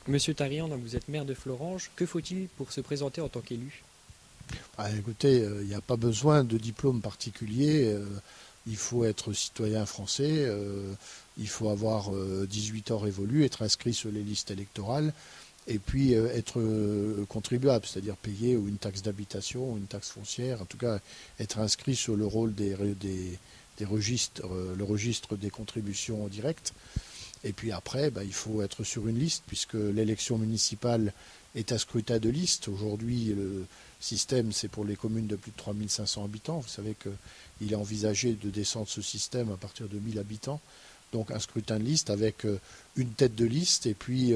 Monsieur Tarian, donc vous êtes maire de Florange. Que faut-il pour se présenter en tant qu'élu? Ah, écoutez, il n'y a pas besoin de diplôme particulier. Il faut être citoyen français, il faut avoir 18 ans révolus, être inscrit sur les listes électorales et puis être contribuable, c'est-à-dire payer ou une taxe d'habitation ou une taxe foncière, en tout cas être inscrit sur le rôle des registres, le registre des contributions directes. Et puis après, il faut être sur une liste, puisque l'élection municipale est à scrutin de liste. Aujourd'hui, le système, c'est pour les communes de plus de 3500 habitants. Vous savez qu'il est envisagé de descendre ce système à partir de 1000 habitants. Donc un scrutin de liste avec une tête de liste et puis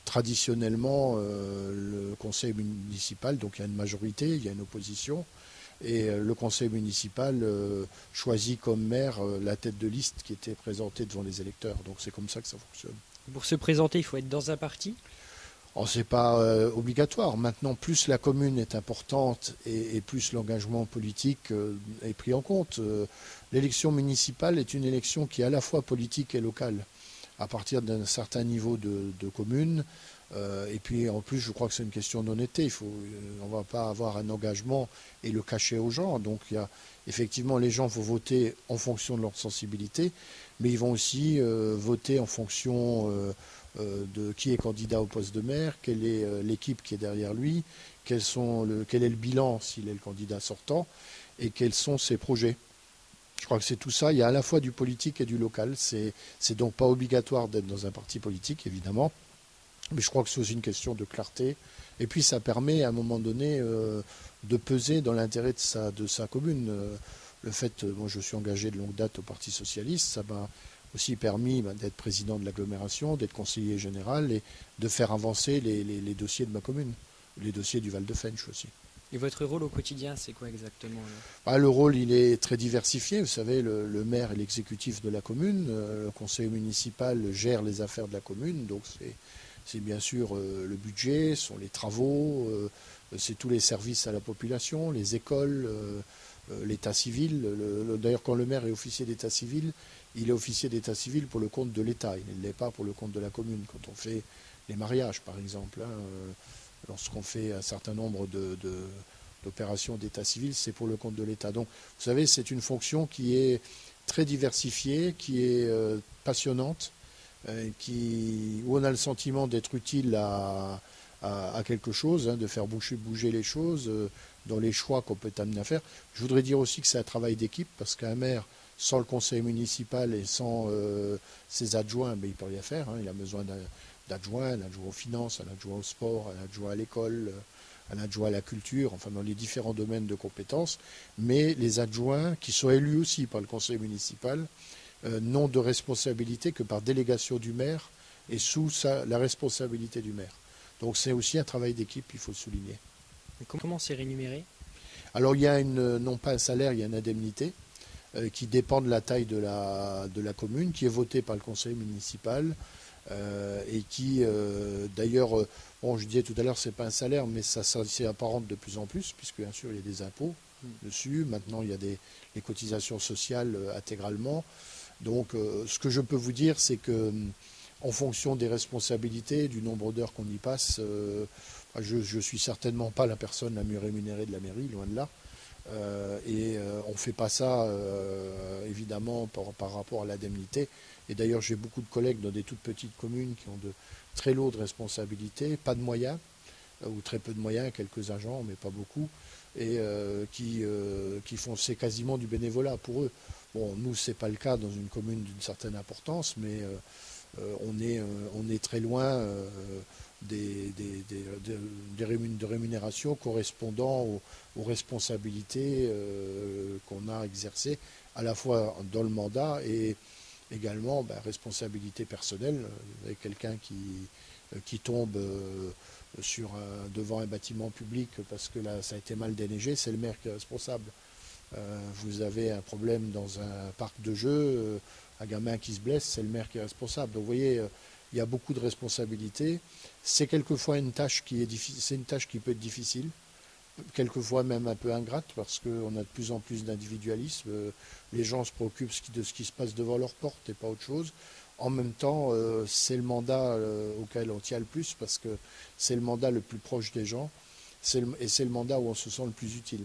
traditionnellement le conseil municipal, donc il y a une majorité, il y a une opposition. Et le conseil municipal choisit comme maire la tête de liste qui était présentée devant les électeurs. Donc c'est comme ça que ça fonctionne. Pour se présenter, il faut être dans un parti? Alors c'est pas obligatoire. Maintenant, plus la commune est importante et plus l'engagement politique est pris en compte. L'élection municipale est une élection qui est à la fois politique et locale. À partir d'un certain niveau de commune. Et puis en plus, je crois que c'est une question d'honnêteté. On ne va pas avoir un engagement et le cacher aux gens. Donc effectivement, les gens vont voter en fonction de leur sensibilité, mais ils vont aussi voter en fonction de qui est candidat au poste de maire, quelle est l'équipe qui est derrière lui, quel est le bilan s'il est le candidat sortant, et quels sont ses projets. Je crois que c'est tout ça. Il y a à la fois du politique et du local. C'est donc pas obligatoire d'être dans un parti politique, évidemment. Mais je crois que c'est aussi une question de clarté. Et puis ça permet à un moment donné de peser dans l'intérêt de sa commune. Le fait, moi je suis engagé de longue date au Parti Socialiste, ça m'a aussi permis d'être président de l'agglomération, d'être conseiller général et de faire avancer les dossiers de ma commune, les dossiers du Val-de-Fensch aussi. Et votre rôle au quotidien, c'est quoi exactement? Le rôle, il est très diversifié. Vous savez, le maire est l'exécutif de la commune. Le conseil municipal gère les affaires de la commune. Donc c'est bien sûr le budget, ce sont les travaux, c'est tous les services à la population, les écoles, l'état civil. D'ailleurs, quand le maire est officier d'état civil, il est officier d'état civil pour le compte de l'État. Il ne l'est pas pour le compte de la commune. Quand on fait les mariages, par exemple, lorsqu'on fait un certain nombre d'opérations d'état civil, c'est pour le compte de l'État. Donc, vous savez, c'est une fonction qui est très diversifiée, qui est passionnante, où on a le sentiment d'être utile à quelque chose, de faire bouger les choses dans les choix qu'on peut amener à faire. Je voudrais dire aussi que c'est un travail d'équipe, parce qu'un maire, sans le conseil municipal et sans ses adjoints, il ne peut rien faire. Il a besoin d'adjoints, un adjoint aux finances, un adjoint au sport, un adjoint à l'école, un adjoint à la culture, enfin dans les différents domaines de compétences. Mais les adjoints, qui sont élus aussi par le conseil municipal, n'ont de responsabilité que par délégation du maire et sous la responsabilité du maire. Donc c'est aussi un travail d'équipe, il faut le souligner. Et comment c'est rémunéré? Alors il y a non pas un salaire, il y a une indemnité qui dépend de la taille de la commune, qui est votée par le conseil municipal et qui d'ailleurs, je disais tout à l'heure, c'est pas un salaire, mais ça s'y apparente de plus en plus, puisque bien sûr il y a des impôts dessus, maintenant il y a les cotisations sociales intégralement. Donc ce que je peux vous dire, c'est que en fonction des responsabilités, du nombre d'heures qu'on y passe, je ne suis certainement pas la personne la mieux rémunérée de la mairie, loin de là. Et on ne fait pas ça, évidemment, par rapport à l'indemnité. Et d'ailleurs, j'ai beaucoup de collègues dans des toutes petites communes qui ont de très lourdes responsabilités, pas de moyens, ou très peu de moyens, quelques agents, mais pas beaucoup, et qui font, c'est quasiment du bénévolat pour eux. Bon, nous, ce n'est pas le cas dans une commune d'une certaine importance, mais on est très loin de rémunération correspondant aux responsabilités qu'on a exercées, à la fois dans le mandat et également responsabilité personnelle. Vous avez quelqu'un qui tombe devant un bâtiment public parce que là, ça a été mal déneigé, c'est le maire qui est responsable. Vous avez un problème dans un parc de jeux, un gamin qui se blesse, c'est le maire qui est responsable. Donc vous voyez, il y a beaucoup de responsabilités. C'est quelquefois une tâche qui est difficile, c'est une tâche qui peut être difficile, quelquefois même un peu ingrate, parce qu'on a de plus en plus d'individualisme. Les gens se préoccupent de ce qui se passe devant leur porte et pas autre chose. En même temps, c'est le mandat auquel on tient le plus parce que c'est le mandat le plus proche des gens et c'est le mandat où on se sent le plus utile.